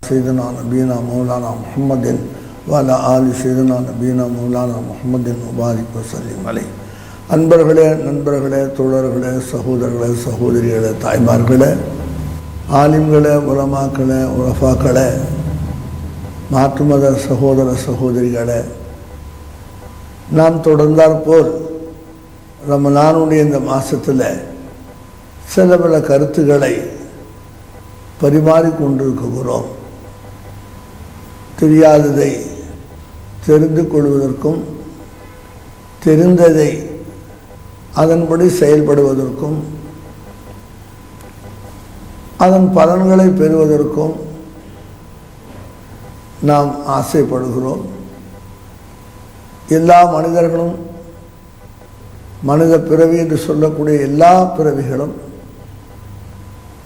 سيدنا نبينا مولانا محمد وعلى آل سيدنا نبينا مولانا محمد وبارك وسلم عليه. அன்பர்களே, நண்பர்களே, தோழர்களே, சகோதரர்களே, சகோதரிகளே, தாய்மார்களே, ஆலிம்களே, உலமாக்களே, உலஃபாக்களே, மாற்றுமத சகோதர சகோதரிகளே, நாம் தொடர்ந்தாற்போல் ரமலானுடைய இந்த மாதத்தில் சில பல கருத்துக்களை பரிமாறிக்கொண்டிருக்கிறோம். தெரியாததை தெரிந்து கொள்வதற்கும் தெரிந்ததை அதன்படி செயல்படுவதற்கும் அதன் பலன்களை பெறுவதற்கும் நாம் ஆசைப்படுகிறோம். எல்லா மனிதர்களும், மனித பிறவி என்று சொல்லக்கூடிய எல்லா பிறவிகளும்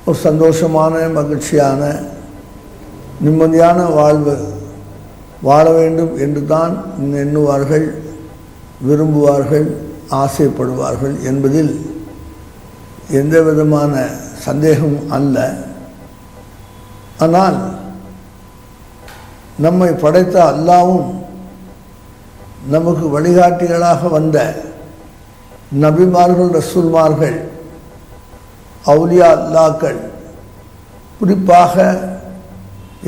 ஒரு சந்தோஷமான, மகிழ்ச்சியான, நிம்மதியான வாழ்வு வாழ வேண்டும் என்று தான் எண்ணுவார்கள், விரும்புவார்கள், ஆசைப்படுவார்கள் என்பதில் எந்த விதமான சந்தேகமும் அல்ல. ஆனால் நம்மை படைத்த அல்லாஹ்வும் நமக்கு வழிகாட்டிகளாக வந்த நபிமார்கள், ரசூல்மார்கள், அவுலியா அல்லாக்கள், குறிப்பாக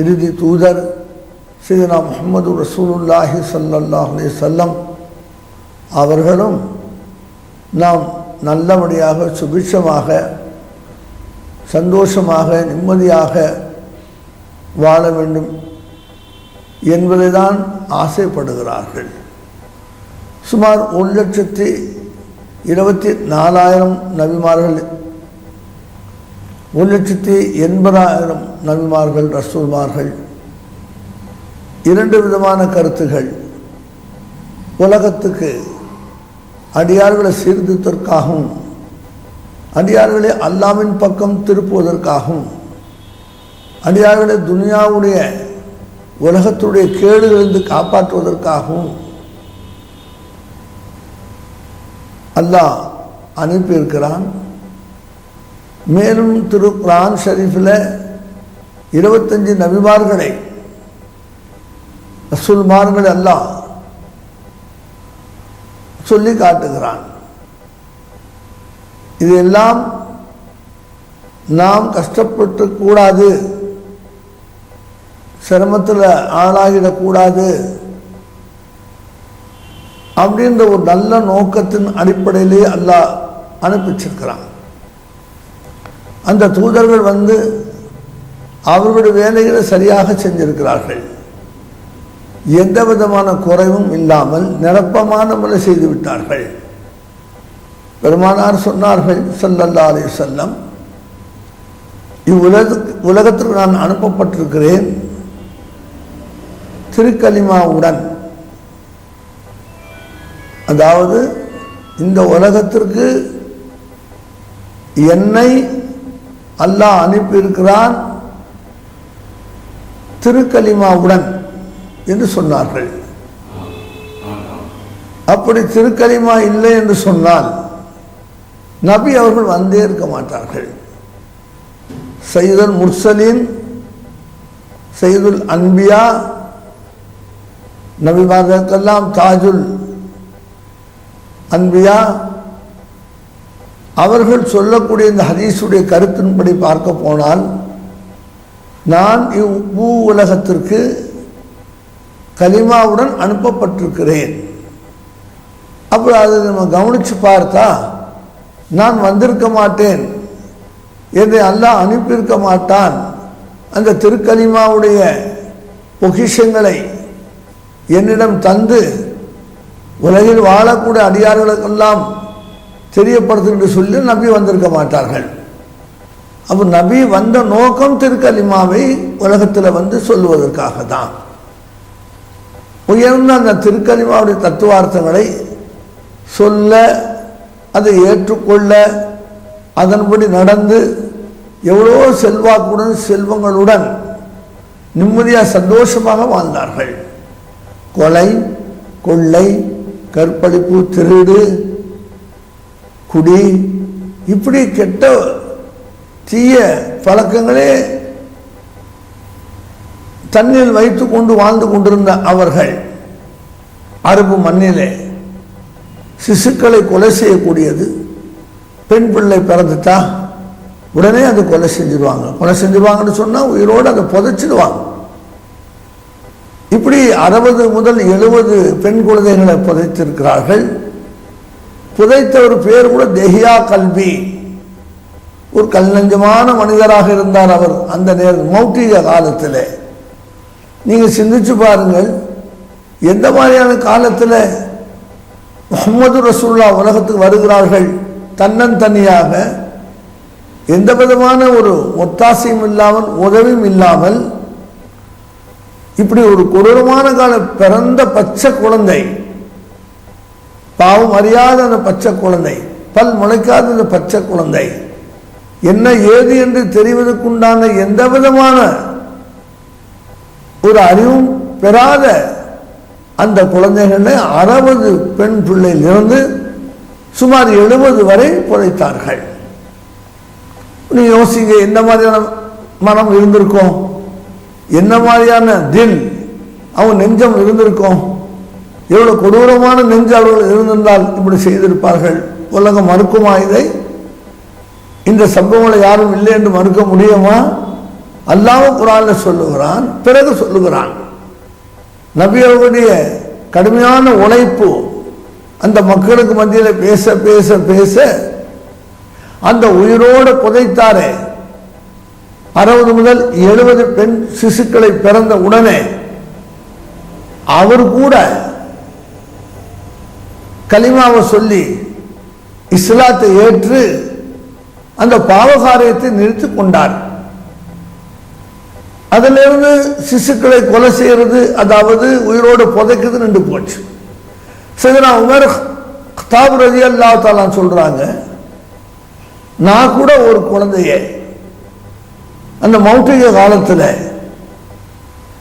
இறுதி தூதர் சையதுனா முஹம்மது ரசூலுல்லாஹி ஸல்லல்லாஹு அலைஹி வஸல்லம் அவர்களும் நாம் நல்லபடியாக, சுபிட்சமாக, சந்தோஷமாக, நிம்மதியாக வாழ வேண்டும் என்பதை தான் ஆசைப்படுகிறார்கள். சுமார் 1,24,000 நபிமார்கள், 1,80,000 நபிமார்கள், ரசூல்மார்கள், இரண்டு விதமான கருத்துகள் உலகத்துக்கு அடியார்களை சீர்திருத்தற்காகவும் அடியார்களை அல்லாஹ்வின் பக்கம் திருப்புவதற்காகவும் அடியார்களை துனியாவுடைய உலகத்துடைய கேடுகளிலிருந்து காப்பாற்றுவதற்காகவும் அல்லாஹ் அனுப்பியிருக்கிறான். மேலும் திரு குர்ஆன் ஷரீஃபில் 25 நபிமார்களை, ரசூல்மார்களை அல்லாஹ் சொல்லி காட்டுகிறான். இதெல்லாம் நாம் கஷ்டப்பட்டு கூடாது, சிரமத்தில் ஆளாகிடக்கூடாது அப்படின்ற ஒரு நல்ல நோக்கத்தின் அடிப்படையிலே அல்லாஹ் அனுப்பிச்சிருக்கிறான். அந்த தூதர்கள் வந்து அவர்களுடைய வேலைகளை சரியாக செஞ்சிருக்கிறார்கள். எந்த விதமான குறைவும் இல்லாமல் நிரப்பமான முறை செய்து விட்டார்கள். பெருமானார் சொன்னார்கள் ஸல்லல்லாஹு அலைஹி வஸல்லம், உலகத்திற்கு நான் அனுப்பப்பட்டிருக்கிறேன் திருக்கலிமாவுடன். அதாவது இந்த உலகத்திற்கு என்னை அல்லாஹ் அனுப்பியிருக்கிறான் திருக்கலிமாவுடன் என்று சொன்னார்கள். அப்படி திருக்கலிமா இல்லை என்று சொன்னால் நபி அவர்கள் வந்தே இருக்க மாட்டார்கள். சையதுல் முர்சலீன், சையதுல் அன்பியா, நபிமார்களுக்கெல்லாம் தாஜுல் அன்பியா, அவர்கள் சொல்லக்கூடிய இந்த ஹதீஸுடைய கருத்தின்படி பார்க்க போனால், நான் இவ்வு உலகத்திற்கு கலிமாவுடன் அனுப்பப்பட்டிருக்கிறேன். அப்புறம் அதை நம்ம கவனித்து பார்த்தா, நான் வந்திருக்க மாட்டேன், என்னை அல்லாஹ் அனுப்பியிருக்க மாட்டான், அந்த திருக்கலிமாவுடைய பொக்கிஷங்களை என்னிடம் தந்து உலகில் வாழக்கூடிய அடியார்களுக்கெல்லாம் தெரியப்படுத்து சொல்லி நபி வந்திருக்க மாட்டார்கள். அப்போ நபி வந்த நோக்கம் திருக்கலிமாவை உலகத்தில் வந்து சொல்லுவதற்காக தான். உயர்ந்த அந்த திருக்கலிமாவுடைய தத்துவார்த்தங்களை சொல்ல, அதை ஏற்றுக்கொள்ள, அதன்படி நடந்து எவ்வளோ செல்வாக்குடன், செல்வங்களுடன் நிம்மதியாக சந்தோஷமாக வாழ்ந்தார்கள். கொலை, கொள்ளை, கற்பழிப்பு, திருடு, குடி, இப்படி கெட்ட தீய பழக்கங்களே தண்ணீர் வைத்து கொண்டு வாழ்ந்து கொண்டிருந்த அவர்கள் அரபு மண்ணிலே சிசுக்களை கொலை செய்யக்கூடியது. பெண் பிள்ளை பிறந்துட்டா உடனே அதை கொலை செஞ்சிருவாங்கன்னு சொன்னால் உயிரோடு அதை புதைச்சிடுவாங்க. இப்படி 60 முதல் 70 பெண் குழந்தைகளை புதைத்திருக்கிறார்கள். புதைத்த ஒரு பேர் கூட தெஹியா கல்வி, ஒரு கல்நஞ்சமான மனிதராக இருந்தார் அவர். அந்த மௌட்டிக காலத்தில் நீங்கள் சிந்திச்சு பாருங்கள், எந்த மாதிரியான காலத்தில் முஹம்மது ரசூலுல்லாஹ் உலகத்துக்கு வருகிறார்கள். தன்னந்தனியாக எந்த விதமான ஒரு ஒத்தாசையும் இல்லாமல் உதவியும் இல்லாமல் இப்படி ஒரு கொடூரமான கால பிறந்த பச்சை குழந்தை, பாவம் அறியாத அந்த பச்சை குழந்தை, பல் முளைக்காத அந்த பச்சை குழந்தை, என்ன ஏது என்று தெரிவதற்குண்டான எந்த விதமான ஒரு அறிவும் பெறாத அந்த குழந்தைகளை 60 பெண் பிள்ளையிலிருந்து சுமார் 70 வரை புதைத்தார்கள். நீ யோசிங்க, என்ன மாதிரியான மனம் இருந்திருக்கும், என்ன மாதிரியான தில் அவங்க நெஞ்சம் இருந்திருக்கும், எவ்வளவு கொடூரமான நெஞ்சு அவர்கள் இருந்திருந்தால் இப்படி செய்திருப்பார்கள். உலகம் மறுக்குமா இதை? இந்த சம்பவங்களை யாரும் இல்லை என்று மறுக்க முடியுமா? அல்லாஹ் குர்ஆன்ல சொல்லுகிறான், பிறகு சொல்லுகிறான். நபி அவர்களுடைய கடுமையான உழைப்பு அந்த மக்களுக்கு மத்தியில் பேச பேச பேச அந்த உயிரோடு புதைத்தாரே 60 முதல் 70 பெண் சிசுக்களை பிறந்த உடனே அவர் கூட கலிமாவை சொல்லி இஸ்லாத்தை ஏற்று அந்த பாவகாரியத்தை நிறுத்தி கொண்டார். அதிலிருந்து சிசுக்களை கொலை செய்யறது, அதாவது உயிரோடு புதைக்கிறது நின்று போச்சு. சையதுனா உமர் கத்தாப் ரலியல்லாஹு தஆலா சொல்றாங்க, நான் கூட ஒரு குழந்தைய அந்த மௌட்டிக காலத்தில்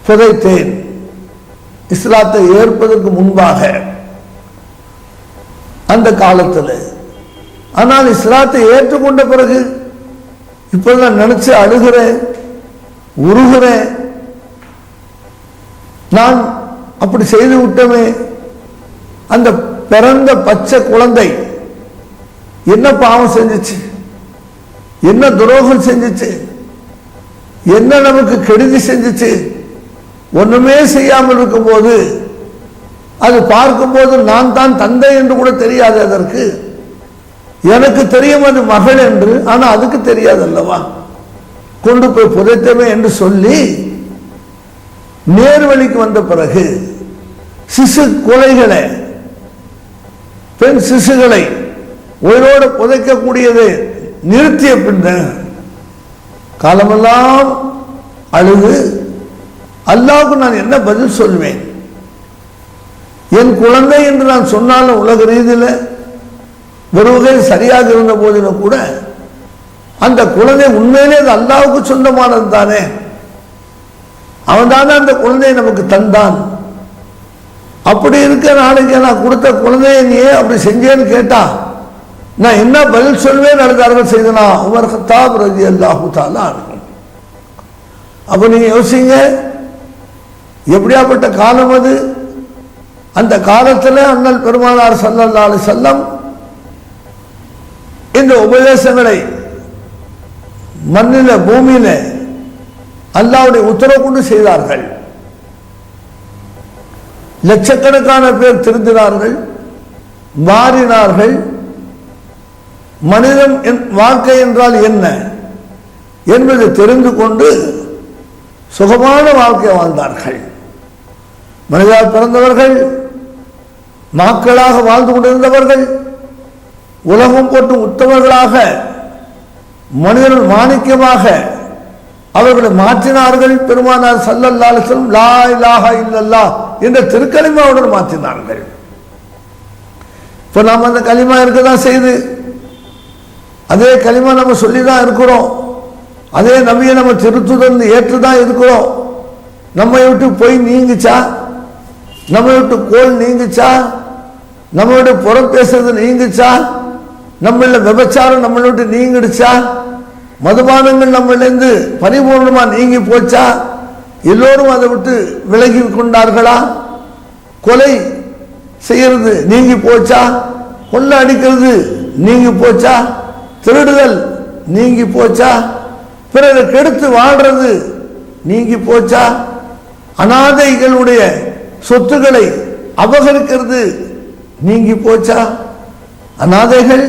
புதைத்தேன், இஸ்லாத்தை ஏற்பதற்கு முன்பாக அந்த காலத்தில். ஆனால் இஸ்லாத்தை ஏற்றுக்கொண்ட பிறகு இப்பதான் நினைச்சு அழுகிறேன், உருகிறேன். நான் அப்படி செய்து விட்டமே, அந்த பிறந்த பச்சை குழந்தை என்ன பாவம் செஞ்சிச்சு, என்ன துரோகம் செஞ்சிச்சு, என்ன நமக்கு கெடுதி செஞ்சிச்சு? ஒண்ணுமே செய்யாமல் இருக்கும் போது அது பார்க்கும்போது நான் தான் தந்தை என்று கூட தெரியாது. அதற்கு எனக்கு தெரியும் அது மகள் என்று, ஆனா அதுக்கு தெரியாது அல்லவா? கொண்டு போய் புதைத்தமே என்று சொல்லி நேர்வழிக்கு வந்த பிறகு சிசு கொலைகளை, பெண் சிசுகளை உயிரோடு புதைக்கக்கூடியதை நிறுத்திய பின்ன காலமெல்லாம் அழுது அல்லாஹ்வுக்கு நான் என்ன பதில் சொல்வேன்? என் குழந்தை என்று நான் சொன்னாலும் உலக ரீதியில் ஒரு வகையில் சரியாக இருந்த போதிலும் கூட அந்த குழந்தை உண்மையிலே அது அல்லாஹ்வுக்கு சொந்தமானது தானே, அவன் தானே அந்த குழந்தையை நமக்கு தந்தான். அப்படி இருக்க நாளைக்கு நான் கொடுத்த குழந்தையை நீ அப்படி செஞ்சேன்னு கேட்டா நான் என்ன பதில் சொல்வேன் அழுதார்கள் செய்தனா உமர் கத்தாப் ரலியல்லாஹு தஆலா அன்ஹு. அப்ப நீங்க யோசிங்க, எப்படியாப்பட்ட காலம் அது. அந்த காலத்தில் அண்ணல் பெருமானார் ஸல்லல்லாஹு அலைஹி வஸல்லம் இந்த உபதேசங்களை மண்ணில பூமியில அல்லாஹ்வுடைய உத்தரவு கொண்டு செய்தார்கள். லட்சக்கணக்கான பேர் திருந்தினார்கள், மாறினார்கள். மனிதன் வாழ்க்கை என்றால் என்ன என்பதை தெரிந்து கொண்டு சுகமான வாழ்க்கை வாழ்ந்தார்கள். மனிதரால் பிறந்தவர்கள், மக்களாக வாழ்ந்து கொண்டிருந்தவர்கள், உலகம் போட்டு உத்தவர்களாக, மனிதர்கள் மாணிக்கமாக அவர்களை மாற்றினார்கள். பெருமானார் ஸல்லல்லாஹு அலைஹி வஸல்லம் லா இலாஹா இல்லல்லாஹ் என்ற திருக்கலிமாவுடன் மாற்றினார்கள். இப்போ நாம் அந்த கலிமா இருக்கதான் செய்து, அதே கலிமா நம்ம சொல்லி தான் இருக்கிறோம், அதே நபியை நம்ம திருத்துதல் ஏற்றுதான் இருக்கிறோம். நம்ம விட்டு பொய் நீங்குச்சா, நம்ம விட்டு கோல் நீங்குச்சா, நம்மளோட புறம் பேசுறது நீங்குச்சா, நம்மள விபச்சாரம் நம்மளை விட்டு நீங்கிடுச்சா, மதுபானங்கள் நம்மளிருந்து பரிபூர்ணமா நீங்கி போச்சா, எல்லோரும் அதை விட்டு விலகி கொண்டார்களா? கொலை செய்யறது நீங்கி போச்சா? கொள்ள அடிக்கிறது நீங்கி போச்சா? திருடுதல் நீங்கி போச்சா? பிறரை கெடுத்து வாழ்றது நீங்கி போச்சா? அனாதைகளுடைய சொத்துக்களை அபகரிக்கிறது நீங்கி போச்சா? அனாதைகள்,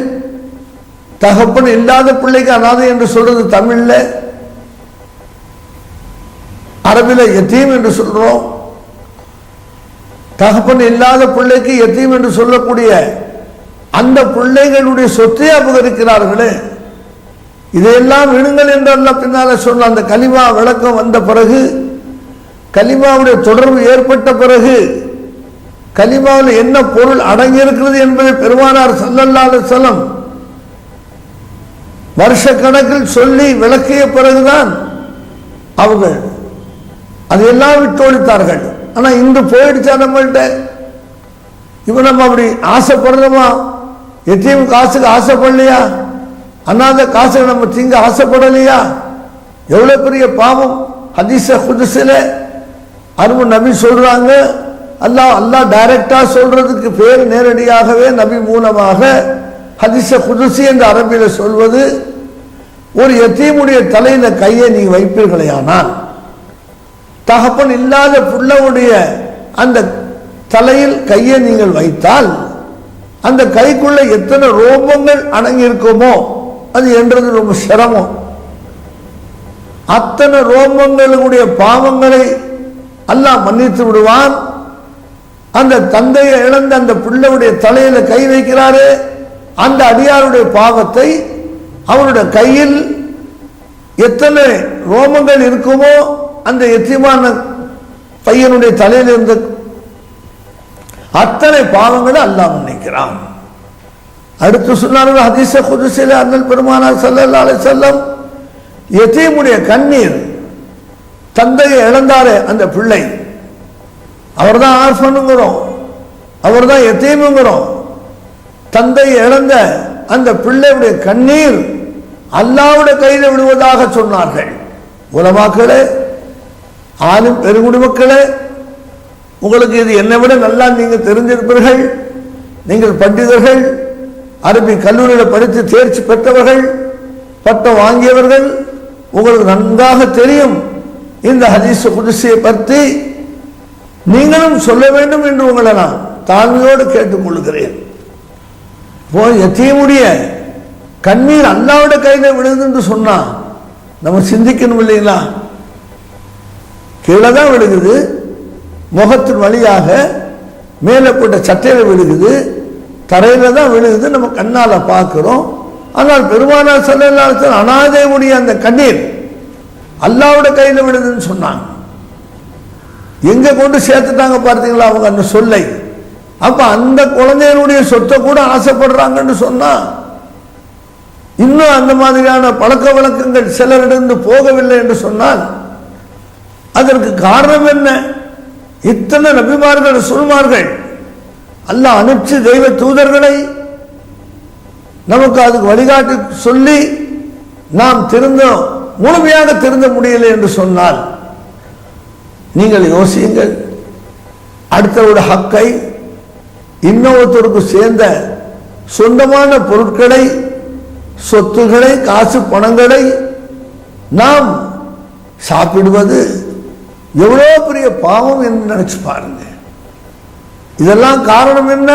தகப்பன் இல்லாத பிள்ளைக்கு அனாதை என்று சொல்றது தமிழ்ல, அரபில யத்தீம் என்று சொல்றோம். தகப்பன் இல்லாத பிள்ளைக்கு யத்தீம் என்று சொல்லக்கூடிய அந்த பிள்ளைகளுடைய சொத்தை அபகரிக்கிறார்களே, இதையெல்லாம் விடுங்கள் என்று அல்லாஹ் பின்னால சொன்ன அந்த கலிமா விளக்கம் வந்த பிறகு, கலிமாவுடைய தொடர்பு ஏற்பட்ட பிறகு, கலிமாவில் என்ன பொருள் அடங்கியிருக்கிறது என்பதை பெருமானார் ஸல்லல்லாஹு அலைஹி வஸல்லம் வருஷ கணக்கில் சொல்லி விளக்கிய பிறகுதான் அவங்க அதையெல்லாம் விட்டொழித்தார்கள். ஆனா இன்று போயிடுச்சா நம்மள்கிட்ட? இப்ப நம்ம அப்படி ஆசைப்படுறோமா? எத்தீம் காசுக்கு ஆசைப்படலையா? அனாத காசுக்கு நம்ம திங்க ஆசைப்படலையா? எவ்வளவு பெரிய பாவம்! ஹதீஸ குதுஸில அருமை நபி சொல்றாங்க, அல்லாஹ் டைரக்டா சொல்றதுக்கு பேர் நேரடியாகவே நபி மூலமாக ஹதீஸ குதுஸி என்று அரபியில சொல்வது, ஒரு யத்தீமுடைய தலையில கையை நீ வைப்பீர்களேயானால், தகப்பன் இல்லாத புள்ளவுடைய அந்த தலையில் கையை நீங்கள் வைத்தால், அந்த கைக்குள்ள எத்தனை ரோமங்கள் அடங்கி இருக்குமோ அது என்றது ரொம்ப சிரமம். அத்தனை ரோமங்களுடைய பாவங்களை அல்லாஹ் மன்னித்து விடுவான். அந்த தந்தையை இழந்த அந்த பிள்ளையுடைய தலையில கை வைக்கிறாரே, அந்த அடியாருடைய பாவத்தை அவருடைய கையில் எத்தனை ரோமங்கள் இருக்குமோ அந்த எத்தியமான பையனுடைய தலையில் இருந்த அத்தனை பாவங்களை அல்லாஹ் மன்னிக்கிறான். அடுத்து சொன்னார்கள் ஹதீஸ குதுஸில அண்ணல் பெருமானார் ஸல்லல்லாஹு அலைஹி வஸல்லம், யதீமுடைய கண்ணீர், தந்தையை இழந்தாரே அந்த பிள்ளை, அவர்தான் ஆர்ஃபனுங்கிறோம், அவர்தான் யதீமுங்கிறோம். தந்தையை இழந்த அந்த பிள்ளையுடைய கண்ணீர் அல்லாஹ்வுடைய கையில் விடுவதாக சொன்னார்கள். உலமாக்களே, ஆளும் பெருங்குடி மக்களே, உங்களுக்கு இது என்னை விட நல்லா நீங்க தெரிஞ்சிருப்பீர்கள். நீங்கள் பண்டிதர்கள், அரபி கல்லூரியில் படித்து தேர்ச்சி பெற்றவர்கள், பட்டம் வாங்கியவர்கள், உங்களுக்கு நன்றாக தெரியும் இந்த ஹதீஸ் குதுஸியை பற்றி. நீங்களும் சொல்ல வேண்டும் என்று உங்களை நான் தாழ்மையோடு கேட்டுக்கொள்கிறேன். யத்தீமுடைய கண்ணீர் அல்லாஹ்வுடைய கையில விழுது என்று சொன்னா நம்ம சிந்திக்கணும் இல்லைங்களா? கீழே தான் விழுகுது, முகத்தின் வழியாக மேலே போட்ட சட்டையில விழுகுது, தரையில தான் விழுகுது, நம்ம கண்ணால பார்க்கிறோம். ஆனால் பெருமானார் ஸல்லல்லாஹு அலைஹி வஸல்லம் அனாதையுடைய அந்த கண்ணீர் அல்லாஹ்வுடைய கையில விழுதுன்னு சொன்னாங்க. எங்க கொண்டு சேர்த்துட்டாங்க பார்த்தீங்களா அவங்க அந்த சொல்லை? அப்ப அந்த குழந்தைகளுடைய சொத்தை கூட ஆசைப்படுறாங்கன்னு சொன்னா, இன்னும் அந்த மாதிரியான பழக்க வழக்கங்கள் சிலரிடந்து போகவில்லை என்று சொன்னால் அதற்கு காரணம் என்ன? இத்தனை நபிமார்கள், ரசூல்மார்கள் அல்லாஹ் அனுப்பிச்சு தெய்வ தூதர்களை நமக்கு அதுக்கு வழிகாட்டி சொல்லி நாம் முழுமையாக திருந்த முடியலை என்று சொன்னால், நீங்கள் யோசியுங்கள். அடுத்தவருடைய ஹக்கை, இன்னொருத்தருக்கு சேர்ந்த சொந்தமான பொருட்களை, சொத்துக்களை, காசு பணங்களை நாம் சாப்பிடுவது எவ்வளவு பெரிய பாவம் என்று நினைச்சு பாருங்க. இதெல்லாம் காரணம் என்ன?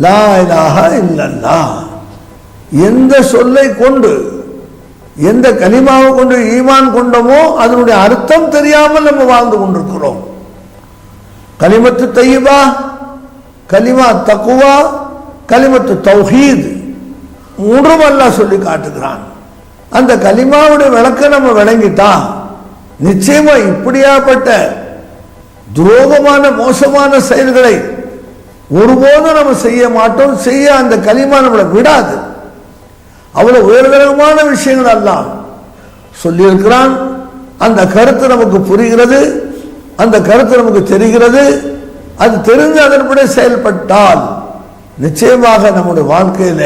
லா இலாஹா இல்லல்லாஹ். எந்த சொல்லை கொண்டு, எந்த கலிமாவை கொண்டு ஈமான் கொண்டோமோ அதனுடைய அர்த்தம் தெரியாமல் நம்ம வாழ்ந்து கொண்டிருக்கிறோம். கலிமத்து தையிபா, கலிமா தக்குவா, கலிமத்து தௌஹீத், மூன்றும் அல்லாஹ் சொல்லி காட்டுகிறான். அந்த கலிமாவுடைய விளக்கம் நம்ம விளங்கிட்டா நிச்சயமா இப்படியாப்பட்ட துரோகமான மோசமான செயல்களை ஒருபோதும் நம்ம செய்ய மாட்டோம். செய்ய அந்த கலிமா நம்மளை விடாது. அவ்வளவு உயர்தரமான விஷயங்கள் எல்லாம் சொல்லியிருக்கிறான். அந்த கருத்து நமக்கு புரிகிறது, அந்த கருத்து நமக்கு தெரிகிறது. அது தெரிந்து அதன்படி செயல்பட்டால் நிச்சயமாக நம்முடைய வாழ்க்கையில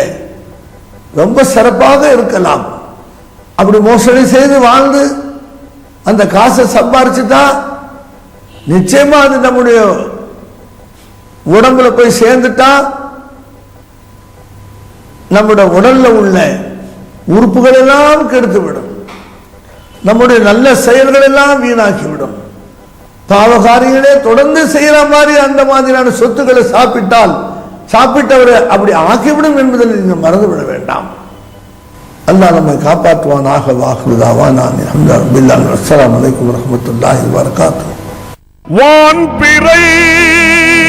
ரொம்ப சிறப்பாக இருக்கலாம். அப்படி மோசடி செய்து வாழ்ந்து அந்த காசை சம்பாரிச்சுட்டா நிச்சயமா அது நம்முடைய உடம்புல போய் சேர்ந்துட்டா நம்முடைய உடல்ல உள்ள உறுப்புகள் எல்லாம் கெடுத்துவிடும், நம்முடைய நல்ல செயல்கள் எல்லாம் வீணாக்கிவிடும். பாவகாரிகளே தொடர்ந்து செய்யற மாதிரி அந்த மாதிரியான சொத்துக்களை சாப்பிட்டவரை அப்படி ஆக்கிவிடும் என்பதில் நீங்கள் மறந்துவிட வேண்டாம். அல்லாஹ் நம்மை காப்பாற்றுவானாக. வாஹ்ருதாவானா அல்ஹம்துலில்லாஹி. அஸ்ஸலாமு அலைக்கும் வரஹ்மத்துல்லாஹி வபரகாத்துஹு. வான் பிறை